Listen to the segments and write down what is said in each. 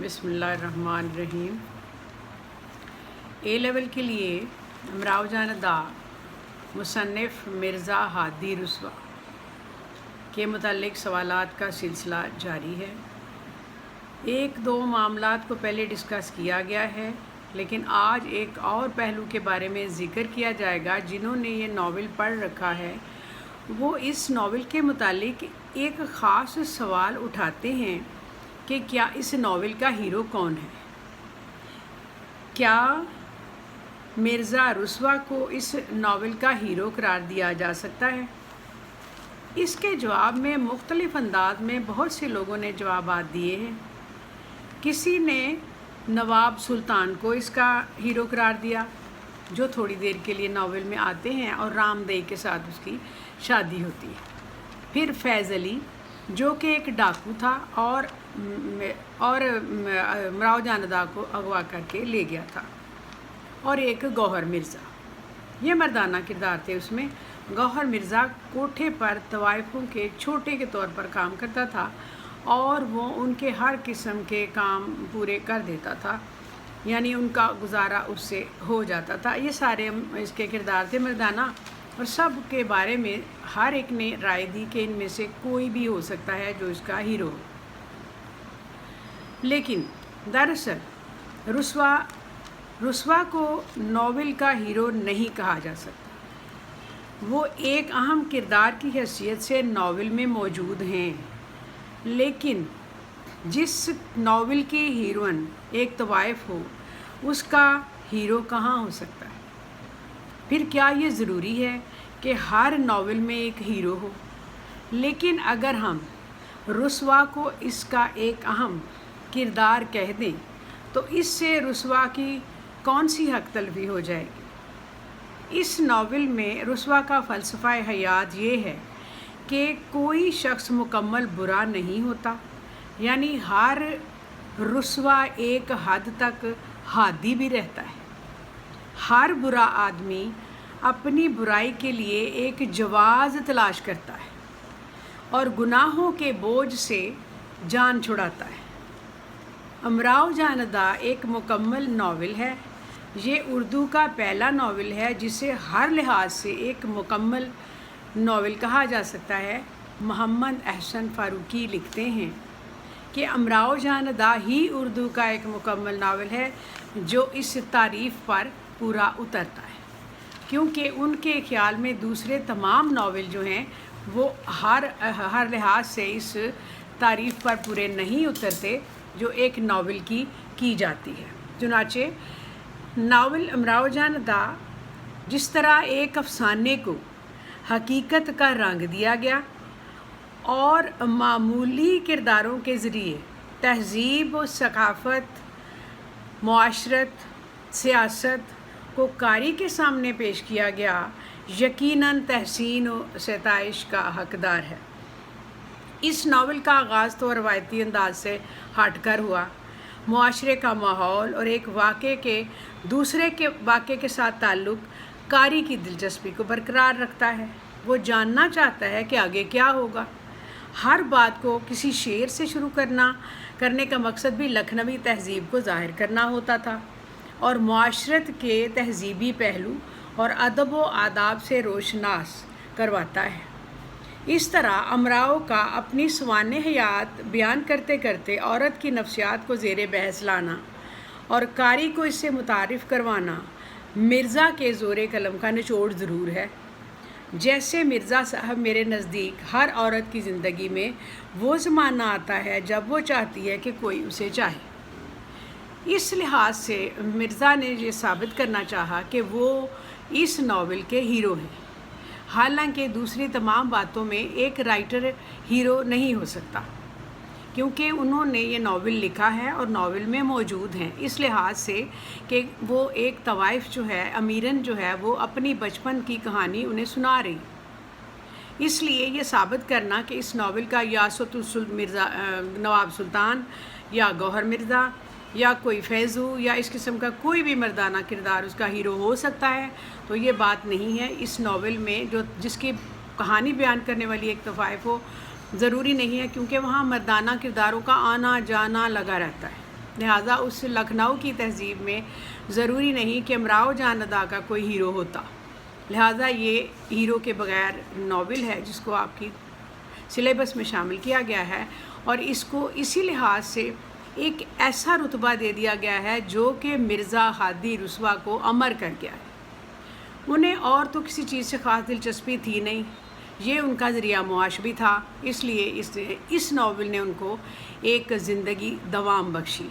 بسم اللہ الرحمن الرحیم۔ اے لیول کے لیے امراؤ جان ادا مصنف مرزا ہادی رسوا کے متعلق سوالات کا سلسلہ جاری ہے۔ ایک دو معاملات کو پہلے ڈسکس کیا گیا ہے، لیکن آج ایک اور پہلو کے بارے میں ذکر کیا جائے گا۔ جنہوں نے یہ ناول پڑھ رکھا ہے وہ اس ناول کے متعلق ایک خاص سوال اٹھاتے ہیں کہ کیا اس ناول کا ہیرو کون ہے؟ کیا مرزا رسوا کو اس ناول کا ہیرو قرار دیا جا سکتا ہے؟ اس کے جواب میں مختلف انداز میں بہت سے لوگوں نے جوابات دیے ہیں۔ کسی نے نواب سلطان کو اس کا ہیرو قرار دیا، جو تھوڑی دیر کے لیے ناول میں آتے ہیں اور رام دئی کے ساتھ اس کی شادی ہوتی ہے۔ پھر فیض علی، جو کہ ایک ڈاکو تھا اور امراؤ جان ادا کو اغوا کر کے لے گیا تھا، اور ایک گوہر مرزا۔ یہ مردانہ کردار تھے۔ اس میں گوہر مرزا کوٹھے پر طوائفوں کے چھوٹے کے طور پر کام کرتا تھا اور وہ ان کے ہر قسم کے کام پورے کر دیتا تھا، یعنی ان کا گزارا اس سے ہو جاتا تھا۔ یہ سارے اس کے کردار تھے مردانہ، اور سب کے بارے میں ہر ایک نے رائے دی کہ ان میں سے کوئی بھی ہو سکتا ہے جو اس کا ہیرو ہو۔ لیکن دراصل رسوا کو ناول کا ہیرو نہیں کہا جا سکتا۔ وہ ایک اہم کردار کی حیثیت سے ناول میں موجود ہیں، لیکن جس ناول کی ہیروئن ایک طوائف ہو، اس کا ہیرو کہاں ہو سکتا ہے؟ پھر کیا یہ ضروری ہے کہ ہر ناول میں ایک ہیرو ہو؟ لیکن اگر ہم رسوا کو اس کا ایک اہم کردار کہہ دیں تو اس سے رسوا کی کون سی حق تلفی ہو جائے گی؟ اس ناول میں رسوا کا فلسفہ حیات یہ ہے کہ کوئی شخص مکمل برا نہیں ہوتا، یعنی ہر رسوا ایک حد تک ہادی بھی رہتا ہے۔ ہر برا آدمی اپنی برائی کے لیے ایک جواز تلاش کرتا ہے اور گناہوں کے بوجھ سے جان چھڑاتا ہے۔ امراؤ جان ادا ایک مکمل ناول ہے۔ یہ اردو کا پہلا ناول ہے جسے ہر لحاظ سے ایک مکمل ناول کہا جا سکتا ہے۔ محمد احسن فاروقی لکھتے ہیں کہ امراؤ جان ادا ہی اردو کا ایک مکمل ناول ہے جو اس تعریف پر پورا اترتا ہے، کیونکہ ان کے خیال میں دوسرے تمام ناول جو ہیں وہ ہر لحاظ سے اس تعریف پر پورے نہیں اترتے جو ایک ناول کی جاتی ہے۔ چنانچہ ناول امراؤ جان ادا جس طرح ایک افسانے کو حقیقت کا رنگ دیا گیا اور معمولی کرداروں کے ذریعے تہذیب و ثقافت، معاشرت، سیاست کو قاری کے سامنے پیش کیا گیا، یقیناً تحسین و ستائش کا حقدار ہے۔ اس ناول کا آغاز تو روایتی انداز سے ہٹ کر ہوا۔ معاشرے کا ماحول اور ایک واقعے کے دوسرے کے واقعے کے ساتھ تعلق قاری کی دلچسپی کو برقرار رکھتا ہے۔ وہ جاننا چاہتا ہے کہ آگے کیا ہوگا۔ ہر بات کو کسی شعر سے شروع کرنے کا مقصد بھی لکھنوی تہذیب کو ظاہر کرنا ہوتا تھا اور معاشرت کے تہذیبی پہلو اور ادب و آداب سے روشناس کرواتا ہے۔ اس طرح امراؤ کا اپنی سوانح حیات بیان کرتے کرتے عورت کی نفسیات کو زیر بحث لانا اور قاری کو اس سے متعارف کروانا مرزا کے زور قلم کا نچوڑ ضرور ہے۔ جیسے مرزا صاحب میرے نزدیک ہر عورت کی زندگی میں وہ زمانہ آتا ہے جب وہ چاہتی ہے کہ کوئی اسے چاہے۔ اس لحاظ سے مرزا نے یہ ثابت کرنا چاہا کہ وہ اس ناول کے ہیرو ہیں، حالانکہ دوسری تمام باتوں میں ایک رائٹر ہیرو نہیں ہو سکتا، کیونکہ انہوں نے یہ ناول لکھا ہے اور ناول میں موجود ہیں، اس لحاظ سے کہ وہ ایک طوائف جو ہے، امیرن جو ہے، وہ اپنی بچپن کی کہانی انہیں سنا رہی۔ اس لیے یہ ثابت کرنا کہ اس ناول کا یا نواب سلطان یا گوہر مرزا یا کوئی فیضو یا اس قسم کا کوئی بھی مردانہ کردار اس کا ہیرو ہو سکتا ہے، تو یہ بات نہیں ہے۔ اس ناول میں جس کی کہانی بیان کرنے والی ایک طوائف ہو ضروری نہیں ہے، کیونکہ وہاں مردانہ کرداروں کا آنا جانا لگا رہتا ہے۔ لہٰذا اس لکھنؤ کی تہذیب میں ضروری نہیں کہ امراؤ جان ادا کا کوئی ہیرو ہوتا، لہٰذا یہ ہیرو کے بغیر ناول ہے جس کو آپ کی سلیبس میں شامل کیا گیا ہے، اور اس کو اسی لحاظ سے ایک ایسا رتبہ دے دیا گیا ہے جو کہ مرزا ہادی رسوا کو امر کر گیا ہے۔ انہیں اور تو کسی چیز سے خاص دلچسپی تھی نہیں، یہ ان کا ذریعہ معاش بھی تھا، اس لیے اس ناول نے ان کو ایک زندگی دوام بخشی۔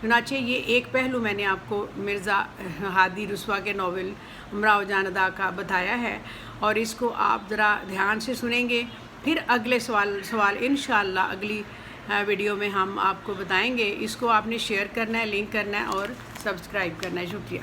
چنانچہ یہ ایک پہلو میں نے آپ کو مرزا ہادی رسوا کے ناول امراؤ جان ادا کا بتایا ہے، اور اس کو آپ ذرا دھیان سے سنیں گے، پھر اگلے سوال انشاءاللہ اگلی ویڈیو میں ہم آپ کو بتائیں گے۔ اس کو آپ نے شیئر کرنا ہے، لنک کرنا ہے اور سبسکرائب کرنا ہے۔ شکریہ۔